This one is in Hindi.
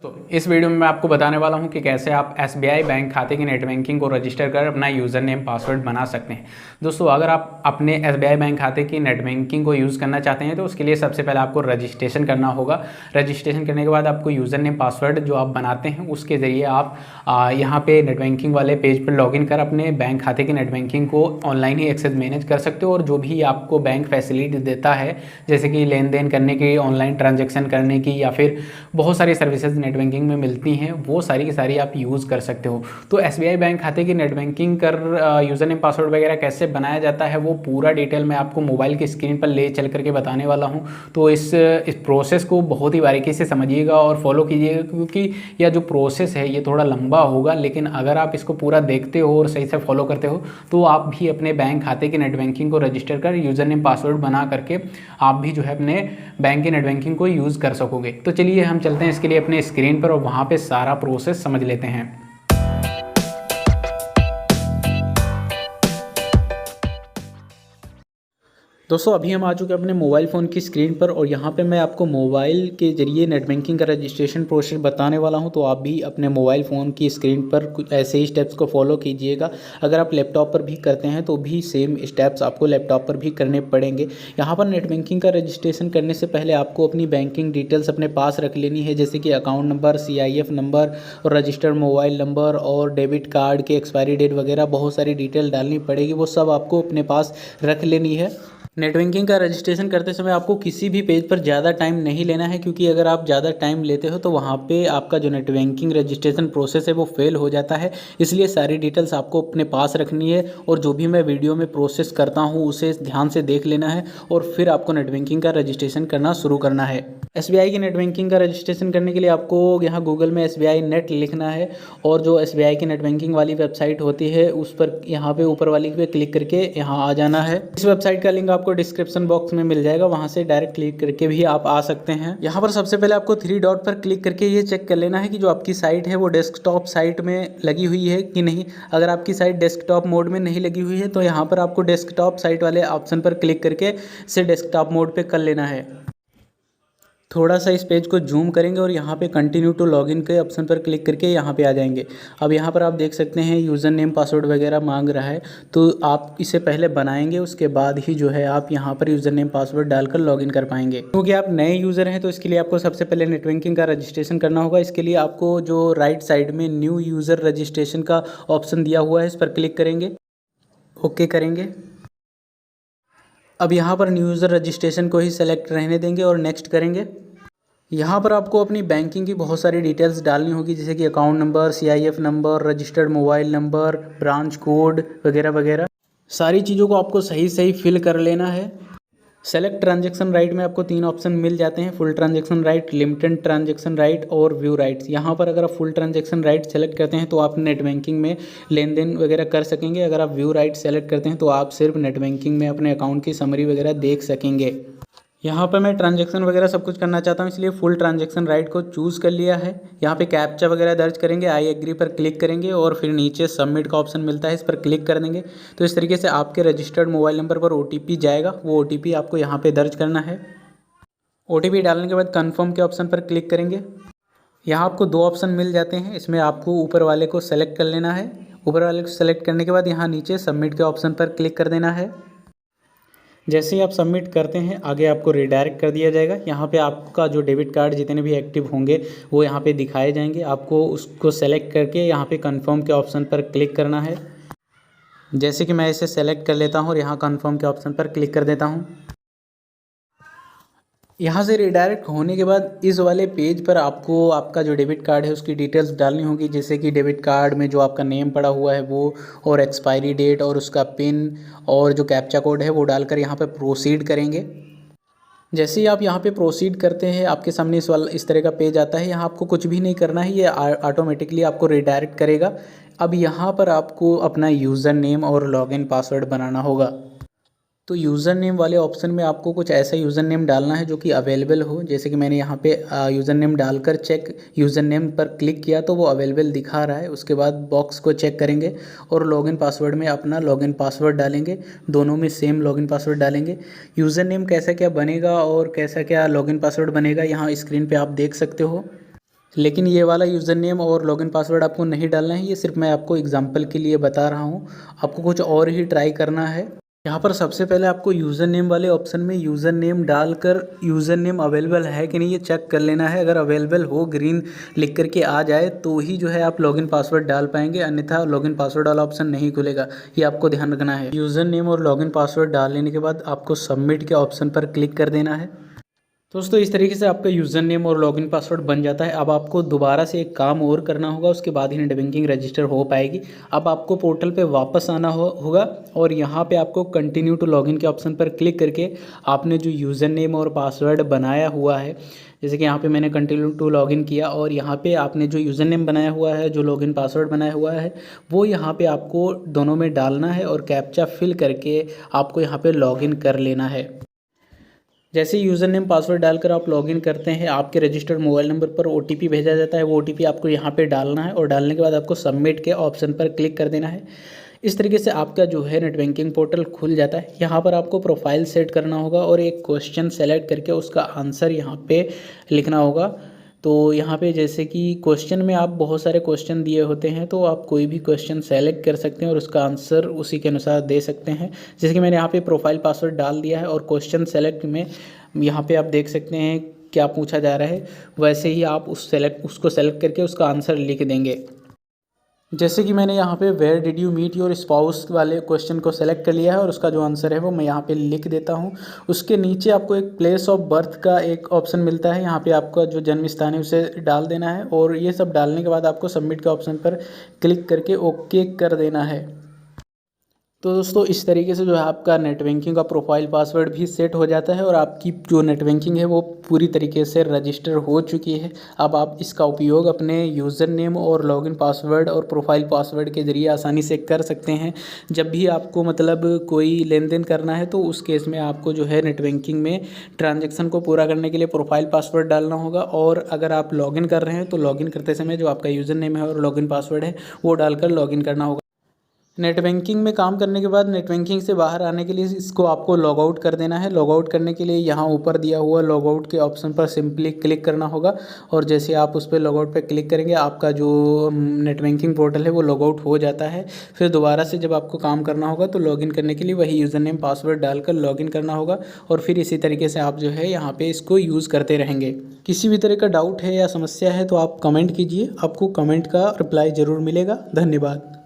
तो इस वीडियो में मैं आपको बताने वाला हूं कि कैसे आप एसबीआई बैंक खाते की नेट बैंकिंग को रजिस्टर कर अपना यूज़र नेम पासवर्ड बना सकते हैं। दोस्तों, अगर आप अपने एसबीआई बैंक खाते की नेट बैंकिंग को यूज़ करना चाहते हैं तो उसके लिए सबसे पहले आपको रजिस्ट्रेशन करना होगा। रजिस्ट्रेशन करने के बाद आपको यूज़र नेम पासवर्ड जो आप बनाते हैं उसके ज़रिए आप यहाँ पे नेट बैंकिंग वाले पेज पर लॉगिन कर अपने बैंक खाते की नेट बैंकिंग को ऑनलाइन ही एक्सेस मैनेज कर सकते हो। और जो भी आपको बैंक फैसिलिटी देता है, जैसे कि लेन देन करने की, ऑनलाइन ट्रांजेक्शन करने की, या फिर बहुत सारी सर्विसेज नेट बैंकिंग में मिलती हैं, वो सारी की सारी आप यूज़ कर सकते हो। तो एसबीआई बैंक खाते की नेट बैंकिंग कर यूज़र नेम पासवर्ड वगैरह कैसे बनाया जाता है वो पूरा डिटेल मैं आपको मोबाइल की स्क्रीन पर ले चल करके बताने वाला हूँ। तो इस प्रोसेस को बहुत ही बारीकी से समझिएगा और फॉलो कीजिएगा, क्योंकि यह जो प्रोसेस है ये थोड़ा लंबा होगा, लेकिन अगर आप इसको पूरा देखते हो और सही से फॉलो करते हो तो आप भी अपने बैंक खाते की नेट बैंकिंग को रजिस्टर कर यूज़र नेम पासवर्ड बना करके आप भी जो है अपने बैंक की नेट बैंकिंग को यूज़ कर सकोगे। तो चलिए हम चलते हैं इसके लिए अपने स्क्रीन पर और वहाँ पे सारा प्रोसेस समझ लेते हैं। दोस्तों, अभी हम आ चुके हैं अपने मोबाइल फ़ोन की स्क्रीन पर और यहाँ पे मैं आपको मोबाइल के ज़रिए नेट बैंकिंग का रजिस्ट्रेशन प्रोसेस बताने वाला हूँ। तो आप भी अपने मोबाइल फ़ोन की स्क्रीन पर कुछ ऐसे ही स्टेप्स को फॉलो कीजिएगा। अगर आप लैपटॉप पर भी करते हैं तो भी सेम स्टेप्स आपको लैपटॉप पर भी करने पड़ेंगे। यहाँ पर नेट बैंकिंग का रजिस्ट्रेशन करने से पहले आपको अपनी बैंकिंग डिटेल्स अपने पास रख लेनी है, जैसे कि अकाउंट नंबर, CIF नंबर और रजिस्टर्ड मोबाइल नंबर और डेबिट कार्ड की एक्सपायरी डेट वगैरह बहुत सारी डिटेल डालनी पड़ेगी। वो सब आपको अपने पास रख लेनी है। नेट बैंकिंग का रजिस्ट्रेशन करते समय आपको किसी भी पेज पर ज़्यादा टाइम नहीं लेना है, क्योंकि अगर आप ज़्यादा टाइम लेते हो तो वहाँ पे आपका जो नेट बैंकिंग रजिस्ट्रेशन प्रोसेस है वो फेल हो जाता है। इसलिए सारी डिटेल्स आपको अपने पास रखनी है और जो भी मैं वीडियो में प्रोसेस करता हूँ उसे ध्यान से देख लेना है और फिर आपको नेट बैंकिंग का रजिस्ट्रेशन करना शुरू करना है। एसबीआई की नेट बैंकिंग का रजिस्ट्रेशन करने के लिए आपको यहाँ गूगल में SBI नेट लिखना है और जो SBI की नेट बैंकिंग वाली वेबसाइट होती है उस पर यहाँ पे ऊपर वाली पे क्लिक करके यहाँ आ जाना है। इस वेबसाइट का लिंक आपको डिस्क्रिप्शन बॉक्स में मिल जाएगा, वहाँ से डायरेक्ट क्लिक करके भी आप आ सकते हैं। यहाँ पर सबसे पहले आपको 3 डॉट पर क्लिक करके ये चेक कर लेना है कि जो आपकी साइट है वो डेस्कटॉप साइट में लगी हुई है कि नहीं। अगर आपकी साइट डेस्कटॉप मोड में नहीं लगी हुई है तो यहाँ पर आपको डेस्कटॉप साइट वाले ऑप्शन पर क्लिक करके इसे डेस्कटॉप मोड पे कर लेना है। थोड़ा सा इस पेज को जूम करेंगे और यहाँ पे कंटिन्यू टू लॉगिन के ऑप्शन पर क्लिक करके यहाँ पे आ जाएंगे। अब यहाँ पर आप देख सकते हैं यूज़र नेम पासवर्ड वगैरह मांग रहा है, तो आप इसे पहले बनाएंगे, उसके बाद ही जो है आप यहाँ पर यूज़र नेम पासवर्ड डालकर लॉगिन कर पाएंगे। क्योंकि आप नए यूज़र हैं तो इसके लिए आपको सबसे पहले नेट बैंकिंग का रजिस्ट्रेशन करना होगा। इसके लिए आपको जो राइट साइड में न्यू यूज़र रजिस्ट्रेशन का ऑप्शन दिया हुआ है इस पर क्लिक करेंगे, ओके करेंगे। अब यहाँ पर न्यू यूज़र रजिस्ट्रेशन को ही सेलेक्ट रहने देंगे और नेक्स्ट करेंगे। यहाँ पर आपको अपनी बैंकिंग की बहुत सारी डिटेल्स डालनी होगी, जैसे कि account number, CIF number, registered mobile number, branch code वगैरह वगैरह। सारी चीज़ों को आपको सही सही फिल कर लेना है। सेलेक्ट ट्रांजैक्शन राइट में आपको 3 ऑप्शन मिल जाते हैं, full transaction right, limited transaction right और व्यू राइट्स। यहाँ पर अगर आप फुल ट्रांजैक्शन राइट सेलेक्ट करते हैं तो आप नेट बैंकिंग में लेन देन वगैरह कर सकेंगे। अगर आप व्यू राइट सेलेक्ट करते हैं तो आप सिर्फ नेट बैंकिंग में अपने अकाउंट की समरी वगैरह देख सकेंगे। यहाँ पर मैं ट्रांजैक्शन वगैरह सब कुछ करना चाहता हूँ, इसलिए फुल ट्रांजैक्शन राइट को चूज़ कर लिया है। यहाँ पे कैप्चा वगैरह दर्ज करेंगे, आई एग्री पर क्लिक करेंगे और फिर नीचे सबमिट का ऑप्शन मिलता है, इस पर क्लिक कर देंगे। तो इस तरीके से आपके रजिस्टर्ड मोबाइल नंबर पर OTP जाएगा, वो OTP आपको यहाँ पे दर्ज करना है। OTP डालने के बाद कन्फर्म के ऑप्शन पर क्लिक करेंगे। यहाँ आपको 2 ऑप्शन मिल जाते हैं, इसमें आपको ऊपर वाले को सेलेक्ट कर लेना है। ऊपर वाले को सेलेक्ट करने के बाद यहाँ नीचे सबमिट के ऑप्शन पर क्लिक कर देना है। जैसे ही आप सबमिट करते हैं आगे आपको रिडायरेक्ट कर दिया जाएगा। यहाँ पे आपका जो डेबिट कार्ड जितने भी एक्टिव होंगे वो यहाँ पे दिखाए जाएंगे। आपको उसको सेलेक्ट करके यहाँ पे कंफर्म के ऑप्शन पर क्लिक करना है। जैसे कि मैं इसे सेलेक्ट कर लेता हूँ और यहाँ कंफर्म के ऑप्शन पर क्लिक कर देता हूँ। यहाँ से रिडायरेक्ट होने के बाद इस वाले पेज पर आपको आपका जो डेबिट कार्ड है उसकी डिटेल्स डालनी होगी, जैसे कि डेबिट कार्ड में जो आपका नेम पड़ा हुआ है वो, और एक्सपायरी डेट और उसका पिन और जो कैप्चा कोड है वो डालकर यहाँ पे प्रोसीड करेंगे। जैसे ही आप यहाँ पे प्रोसीड करते हैं आपके सामने इस तरह का पेज आता है। यहाँ आपको कुछ भी नहीं करना है, ये ऑटोमेटिकली आपको रिडायरेक्ट करेगा। अब यहाँ पर आपको अपना यूज़र नेम और लॉगिन पासवर्ड बनाना होगा। तो यूज़र नेम वाले ऑप्शन में आपको कुछ ऐसा यूज़र नेम डालना है जो कि अवेलेबल हो, जैसे कि मैंने यहाँ पे यूज़र नेम डालकर चेक यूज़र नेम पर क्लिक किया तो वो अवेलेबल दिखा रहा है। उसके बाद बॉक्स को चेक करेंगे और लॉगिन पासवर्ड में अपना लॉगिन पासवर्ड डालेंगे, दोनों में सेम लॉगिन पासवर्ड डालेंगे। यूज़र नेम कैसा क्या बनेगा और कैसा क्या लॉगिन पासवर्ड बनेगा यहाँ स्क्रीन पर आप देख सकते हो। लेकिन ये वाला यूज़र नेम और लॉगिन पासवर्ड आपको नहीं डालना है, ये सिर्फ मैं आपको एग्जांपल के लिए बता रहा हूँ। आपको कुछ और ही ट्राई करना है। यहाँ पर सबसे पहले आपको यूज़र नेम वाले ऑप्शन में यूज़र नेम डालकर यूज़र नेम अवेलेबल है कि नहीं ये चेक कर लेना है। अगर अवेलेबल हो, ग्रीन लिख करके आ जाए, तो ही जो है आप लॉगिन पासवर्ड डाल पाएंगे, अन्यथा लॉगिन पासवर्ड वाला ऑप्शन नहीं खुलेगा। ये आपको ध्यान रखना है। यूज़र नेम और लॉगिन पासवर्ड डाल लेने के बाद आपको सबमिट के ऑप्शन पर क्लिक कर देना है। दोस्तों इस तरीके से आपका यूज़र नेम और लॉगिन पासवर्ड बन जाता है। अब आपको दोबारा से एक काम और करना होगा, उसके बाद ही नेट बैंकिंग रजिस्टर हो पाएगी। अब आपको पोर्टल पे वापस आना होगा और यहाँ पे आपको कंटिन्यू टू लॉगिन के ऑप्शन पर क्लिक करके आपने जो यूज़र नेम और पासवर्ड बनाया हुआ है, जैसे कि यहाँ पे मैंने कंटिन्यू टू लॉगिन किया और यहाँ पे आपने जो यूज़र नेम बनाया हुआ है, जो लॉगिन पासवर्ड बनाया हुआ है, वो यहाँ पे आपको दोनों में डालना है और कैप्चा फिल करके आपको यहाँ पे लॉगिन कर लेना है। जैसे यूज़र नेम पासवर्ड डालकर आप लॉगिन करते हैं, आपके रजिस्टर्ड मोबाइल नंबर पर ओटीपी भेजा जाता है। वो ओटीपी आपको यहाँ पे डालना है और डालने के बाद आपको सबमिट के ऑप्शन पर क्लिक कर देना है। इस तरीके से आपका जो है नेट बैंकिंग पोर्टल खुल जाता है। यहाँ पर आपको प्रोफाइल सेट करना होगा और एक क्वेश्चन सेलेक्ट करके उसका आंसर यहाँ पे लिखना होगा। तो यहाँ पे जैसे कि क्वेश्चन में आप बहुत सारे क्वेश्चन दिए होते हैं, तो आप कोई भी क्वेश्चन सेलेक्ट कर सकते हैं और उसका आंसर उसी के अनुसार दे सकते हैं। जैसे कि मैंने यहाँ पे प्रोफाइल पासवर्ड डाल दिया है और क्वेश्चन सेलेक्ट में यहाँ पे आप देख सकते हैं क्या पूछा जा रहा है, वैसे ही आप उसको सेलेक्ट करके उसका आंसर लिख देंगे। जैसे कि मैंने यहाँ पे where did you meet your spouse वाले क्वेश्चन को सेलेक्ट कर लिया है और उसका जो आंसर है वो मैं यहाँ पे लिख देता हूँ। उसके नीचे आपको एक प्लेस ऑफ बर्थ का एक ऑप्शन मिलता है, यहाँ पे आपका जो जन्म स्थान है उसे डाल देना है और ये सब डालने के बाद आपको सबमिट के ऑप्शन पर क्लिक करके ओके कर देना है। तो दोस्तों इस तरीके से जो है आपका नेट बैंकिंग का प्रोफाइल पासवर्ड भी सेट हो जाता है और आपकी जो नेट बैंकिंग है वो पूरी तरीके से रजिस्टर हो चुकी है। अब आप इसका उपयोग अपने यूज़र नेम और लॉगिन पासवर्ड और प्रोफाइल पासवर्ड के ज़रिए आसानी से कर सकते हैं। जब भी आपको मतलब कोई लेन देन करना है तो उस केस में आपको जो है नेट बैंकिंग में ट्रांजेक्शन को पूरा करने के लिए प्रोफाइल पासवर्ड डालना होगा और अगर आप लॉगिन कर रहे हैं तो लॉगिन करते समय जो आपका यूज़र नेम है और लॉगिन पासवर्ड है वो डालकर लॉगिन करना होगा। नेट बैंकिंग में काम करने के बाद नेट बैंकिंग से बाहर आने के लिए इसको आपको लॉग आउट कर देना है। लॉग आउट करने के लिए यहाँ ऊपर दिया हुआ लॉग आउट के ऑप्शन पर सिंपली क्लिक करना होगा और जैसे आप उस पर लॉग आउट पर क्लिक करेंगे आपका जो नेट बैंकिंग पोर्टल है वो लॉग आउट हो जाता है। फिर दोबारा से जब आपको काम करना होगा तो लॉगिन करने के लिए वही यूज़र नेम पासवर्ड डालकर लॉगिन करना होगा और फिर इसी तरीके से आप जो है यहाँ पर इसको यूज़ करते रहेंगे। किसी भी तरह का डाउट है या समस्या है तो आप कमेंट कीजिए, आपको कमेंट का रिप्लाई ज़रूर मिलेगा। धन्यवाद।